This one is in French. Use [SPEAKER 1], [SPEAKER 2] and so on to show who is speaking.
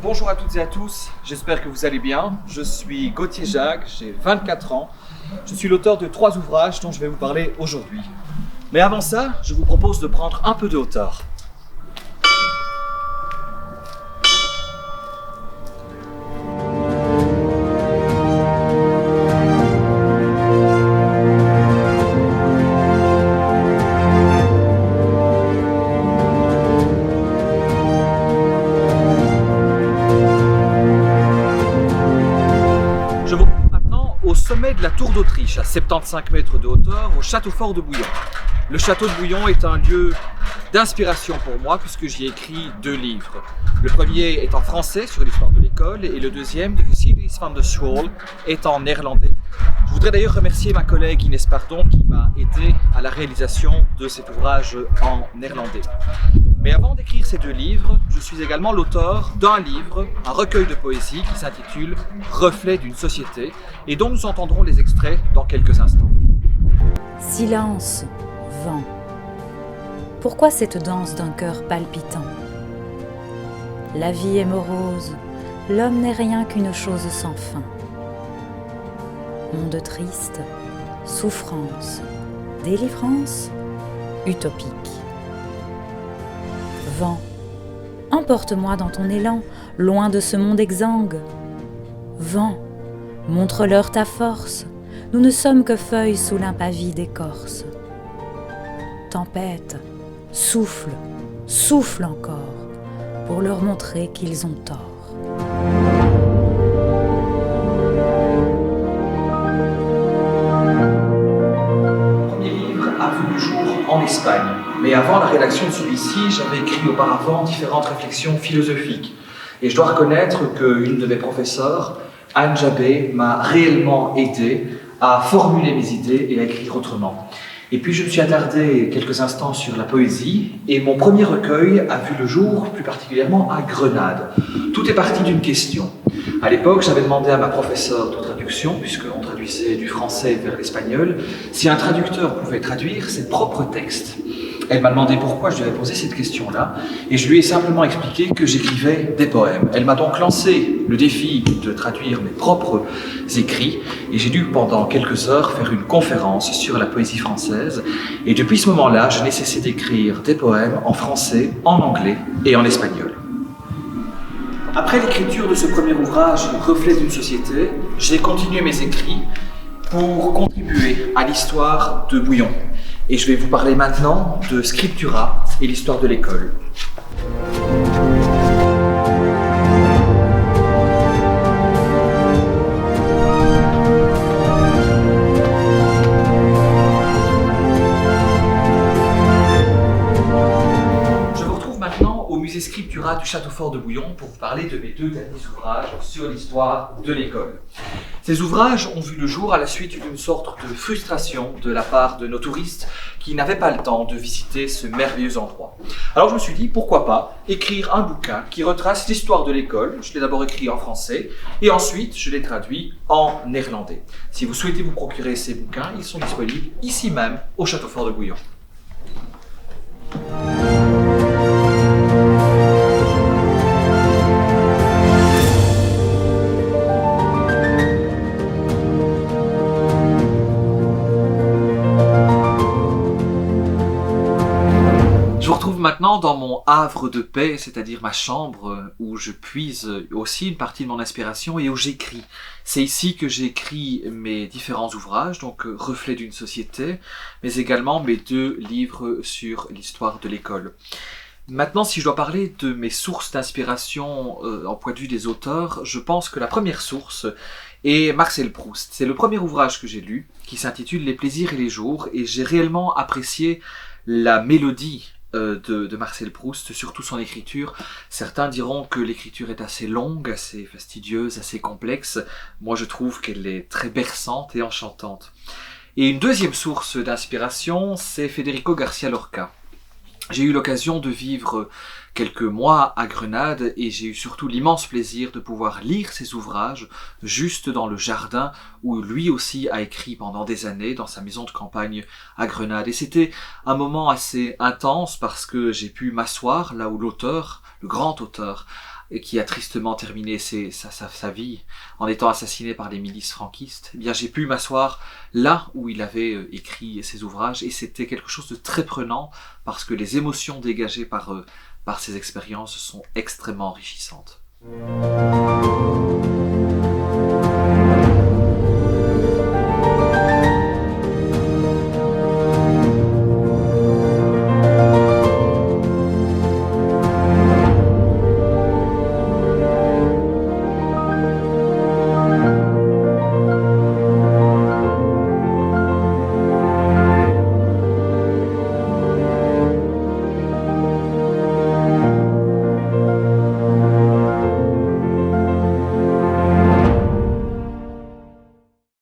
[SPEAKER 1] Bonjour à toutes et à tous, j'espère que vous allez bien. Je suis Gauthier Jacques, j'ai 24 ans. Je suis l'auteur de 3 ouvrages dont je vais vous parler aujourd'hui. Mais avant ça, je vous propose de prendre un peu de hauteur. Je vous retrouve maintenant au sommet de la Tour d'Autriche, à 75 mètres de hauteur, au château fort de Bouillon. Le château de Bouillon est un lieu d'inspiration pour moi puisque j'y ai écrit 2 livres. Le premier est en français sur l'histoire de l'école et le deuxième, De Geschiedenis van de School, est en néerlandais. Je voudrais d'ailleurs remercier ma collègue Inès Pardon qui m'a aidé à la réalisation de cet ouvrage en néerlandais. Mais avant d'écrire ces 2 livres, je suis également l'auteur d'un livre, un recueil de poésie qui s'intitule Reflet d'une société et dont nous entendrons les extraits dans quelques instants.
[SPEAKER 2] Silence, vent. Pourquoi cette danse d'un cœur palpitant? La vie est morose, l'homme n'est rien qu'une chose sans fin. Monde triste, souffrance, délivrance, utopique. Vent, emporte-moi dans ton élan, loin de ce monde exsangue. Vent, montre-leur ta force, nous ne sommes que feuilles sous l'impavis d'écorce. Tempête, souffle, souffle encore, pour leur montrer qu'ils ont tort.
[SPEAKER 1] Mon premier livre a vu le jour en Espagne. Mais avant la rédaction de celui-ci, j'avais écrit auparavant différentes réflexions philosophiques. Et je dois reconnaître qu'une de mes professeurs, Anne Jabé, m'a réellement aidé à formuler mes idées et à écrire autrement. Et puis je me suis attardé quelques instants sur la poésie, et mon premier recueil a vu le jour, plus particulièrement à Grenade. Tout est parti d'une question. À l'époque, j'avais demandé à ma professeure de traduction, puisqu'on traduisait du français vers l'espagnol, si un traducteur pouvait traduire ses propres textes. Elle m'a demandé pourquoi je lui avais posé cette question-là, et je lui ai simplement expliqué que j'écrivais des poèmes. Elle m'a donc lancé le défi de traduire mes propres écrits, et j'ai dû pendant quelques heures faire une conférence sur la poésie française, et depuis ce moment-là, je n'ai cessé d'écrire des poèmes en français, en anglais et en espagnol. Après l'écriture de ce premier ouvrage, Reflet d'une société, j'ai continué mes écrits pour contribuer à l'histoire de Bouillon. Et je vais vous parler maintenant de Scriptura et l'histoire de l'école. Je vous retrouve maintenant au musée Scriptura du Château Fort de Bouillon pour vous parler de mes 2 derniers ouvrages sur l'histoire de l'école. Ces ouvrages ont vu le jour à la suite d'une sorte de frustration de la part de nos touristes qui n'avaient pas le temps de visiter ce merveilleux endroit. Alors je me suis dit, pourquoi pas écrire un bouquin qui retrace l'histoire de l'école. Je l'ai d'abord écrit en français et ensuite je l'ai traduit en néerlandais. Si vous souhaitez vous procurer ces bouquins, ils sont disponibles ici même au Château Fort de Bouillon. Maintenant dans mon havre de paix, c'est-à-dire ma chambre où je puise aussi une partie de mon inspiration et où j'écris. C'est ici que j'écris mes différents ouvrages, donc Reflet d'une société, mais également mes 2 livres sur l'histoire de l'école. Maintenant, si je dois parler de mes sources d'inspiration en point de vue des auteurs, je pense que la première source est Marcel Proust. C'est le premier ouvrage que j'ai lu, qui s'intitule Les plaisirs et les jours, et j'ai réellement apprécié la mélodie de Marcel Proust, surtout son écriture. Certains diront que l'écriture est assez longue, assez fastidieuse, assez complexe. Moi, je trouve qu'elle est très berçante et enchantante. Et une deuxième source d'inspiration, c'est Federico García Lorca. J'ai eu l'occasion de vivre quelques mois à Grenade et j'ai eu surtout l'immense plaisir de pouvoir lire ses ouvrages juste dans le jardin où lui aussi a écrit pendant des années dans sa maison de campagne à Grenade. Et c'était un moment assez intense parce que j'ai pu m'asseoir là où l'auteur, le grand auteur, et qui a tristement terminé sa vie en étant assassiné par les milices franquistes, eh bien j'ai pu m'asseoir là où il avait écrit ses ouvrages et c'était quelque chose de très prenant parce que les émotions dégagées par ces expériences sont extrêmement enrichissantes.